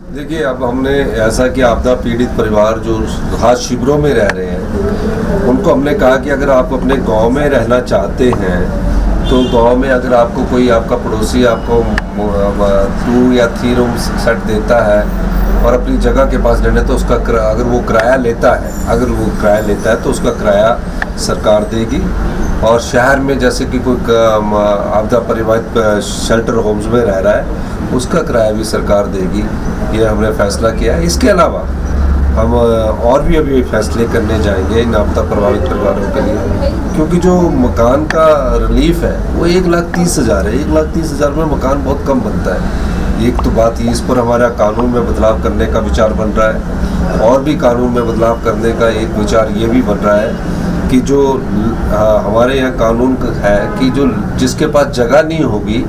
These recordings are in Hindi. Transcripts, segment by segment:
देखिए, अब हमने ऐसा कि आपदा पीड़ित परिवार जो खास शिविरों में रह रहे हैं, उनको हमने कहा कि अगर आप अपने गांव में रहना चाहते हैं तो गांव में अगर आपको कोई आपका पड़ोसी आपको 2 या 3 रूम सेट देता है और अपनी जगह के पास रहने, तो उसका अगर वो किराया लेता है तो उसका किराया सरकार देगी। और शहर में जैसे कि कोई आपदा परिवारित शेल्टर होम्स में रह रहा है, उसका किराया भी सरकार देगी। ये हमने फैसला किया है। इसके अलावा हम और भी अभी फैसले करने जाएंगे इन आपदा प्रभावित परिवारों के लिए, क्योंकि जो मकान का रिलीफ है वो 1,30,000 है। 1,30,000 में मकान बहुत कम बनता है। एक तो बात ये, इस पर हमारा कानून में बदलाव करने का विचार बन रहा है, और भी कानून में बदलाव करने का एक विचार ये भी बन रहा है कि जो हमारे यहाँ कानून है कि जो जिसके पास जगह नहीं होगी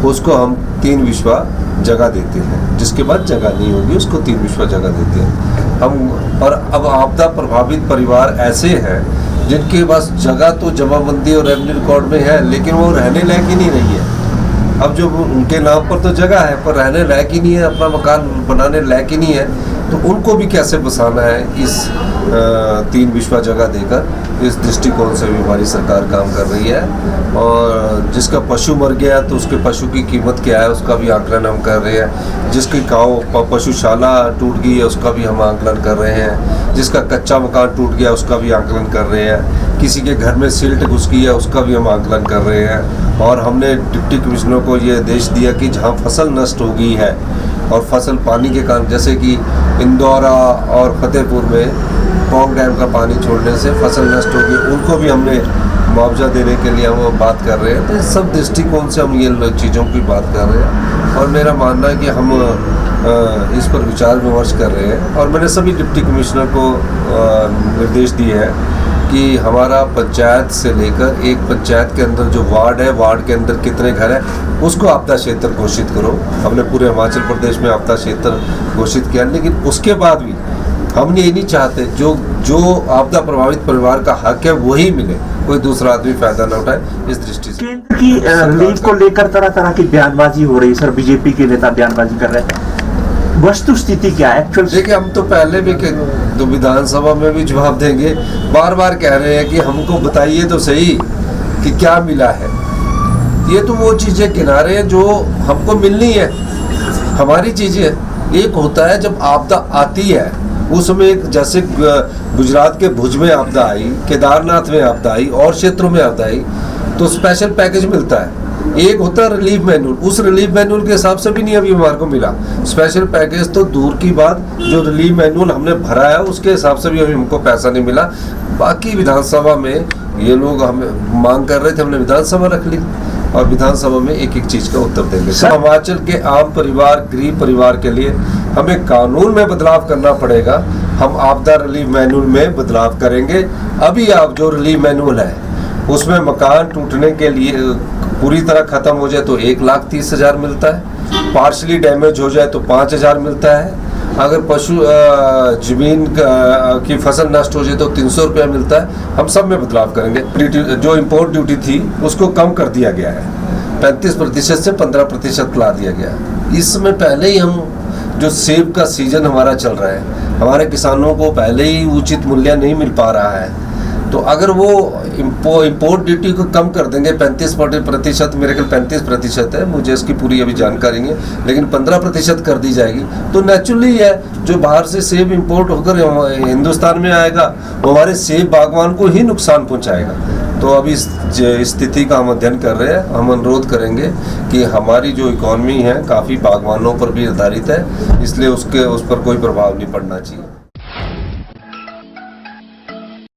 उसको हम 3 विश्वा जगह देते हैं, जिसके पास जगह नहीं होगी उसको 3 विश्वा जगह देते हैं हम। और अब आपदा प्रभावित परिवार ऐसे हैं जिनके पास जगह तो जमाबंदी और रेवेन्यू रिकॉर्ड में है, लेकिन वो रहने लायक ही नहीं रही है। अब जो उनके नाम पर तो जगह है पर रहने लायक ही नहीं है, अपना मकान बनाने लायक ही नहीं है, तो उनको भी कैसे बसाना है इस 3 विश्वा जगह देकर। इस दृष्टिकोण से भी हमारी सरकार काम कर रही है। और जिसका पशु मर गया तो उसके पशु की कीमत क्या है उसका भी आकलन हम कर रहे हैं। जिसकी गाँव पशुशाला टूट गई है उसका भी हम आकलन कर रहे हैं। जिसका कच्चा मकान टूट गया उसका भी आकलन कर रहे हैं। किसी के घर में सिल्ट घुस गई है उसका भी हम आकलन कर रहे हैं। और हमने डिप्टी कमिश्नर को ये आदेश दिया कि जहाँ फसल नष्ट हो गई है और फसल पानी के कारण, जैसे कि इंदौरा और फतेहपुर में पौंग डैम का पानी छोड़ने से फसल नष्ट हो गई, उनको भी हमने मुआवजा देने के लिए हम बात कर रहे हैं। तो इस सब दृष्टिकोण से हम ये चीज़ों की बात कर रहे हैं। और मेरा मानना है कि हम इस पर विचार विमर्श कर रहे हैं। और मैंने सभी डिप्टी कमिश्नर को निर्देश दिए हैं कि हमारा पंचायत से लेकर एक पंचायत के अंदर जो वार्ड है, वार्ड के अंदर कितने घर हैं उसको आपदा क्षेत्र घोषित करो। हमने पूरे हिमाचल प्रदेश में आपदा क्षेत्र घोषित किया, लेकिन उसके बाद भी हम ये नहीं चाहते जो आपदा प्रभावित परिवार का हक है वही मिले, कोई दूसरा आदमी फायदा न उठाए। इस दृष्टि से केंद्र की रिलीफ को लेकर तरह तरह की बयानबाजी हो रही है। सर, बीजेपी के नेता बयानबाजी कर रहे हैं, वस्तु स्थिति क्या है? देखिए, हम तो पहले भी तो विधानसभा में भी जवाब देंगे, बार बार कह रहे हैं कि हमको बताइए तो सही कि क्या मिला है। ये तो वो चीजें किनारे हैं जो हमको मिलनी है, हमारी चीजें। एक होता है जब आपदा आती है, उस समय जैसे गुजरात के भुज में आपदा आई, केदारनाथ में आपदा आई और क्षेत्रों में आपदा आई, तो स्पेशल पैकेज मिलता है। एक होता है रिलीफ मैनुअल, उस रिलीफ मैनुअल के हिसाब से भी नहीं अभी हमारे को मिला। स्पेशल पैकेज तो दूर की बात, जो रिलीफ मैनुअल हमने भरा है उसके हिसाब से भी अभी हमको पैसा नहीं मिला। बाकी विधानसभा में ये लोग हमें मांग कर रहे थे, हमने विधानसभा रख ली और विधानसभा में एक एक चीज का उत्तर देंगे। हिमाचल के आम परिवार, गरीब परिवार के लिए हमें कानून में बदलाव करना पड़ेगा। हम आपदा रिलीफ मैनुअल में बदलाव करेंगे। अभी आप जो रिलीफ मैनुअल है उसमें मकान टूटने के लिए पूरी तरह खत्म हो जाए तो 1,30,000 मिलता है, पार्शली डैमेज हो जाए तो 5,000 मिलता है, अगर पशु जमीन की फसल नष्ट हो जाए तो 300 रुपया मिलता है। हम सब में बदलाव करेंगे। जो इम्पोर्ट ड्यूटी थी उसको कम कर दिया गया है, 35% से 15% ला दिया गया। इस समय पहले ही हम जो सेब का सीजन हमारा चल रहा है, हमारे किसानों को पहले ही उचित मूल्य नहीं मिल पा रहा है, तो अगर वो इम्पोर्ट ड्यूटी को कम कर देंगे 35%, मेरे ख्याल 35% है, मुझे इसकी पूरी अभी जानकारी नहीं है, लेकिन 15% कर दी जाएगी, तो नेचुरली है जो बाहर से सेब इंपोर्ट होकर हिंदुस्तान में आएगा वो हमारे सेब बागवान को ही नुकसान पहुंचाएगा। तो अभी इस स्थिति का हम अध्ययन कर रहे हैं। हम अनुरोध करेंगे कि हमारी जो इकॉनमी है काफ़ी बागवानों पर भी आधारित है, इसलिए उस पर कोई प्रभाव नहीं पड़ना चाहिए।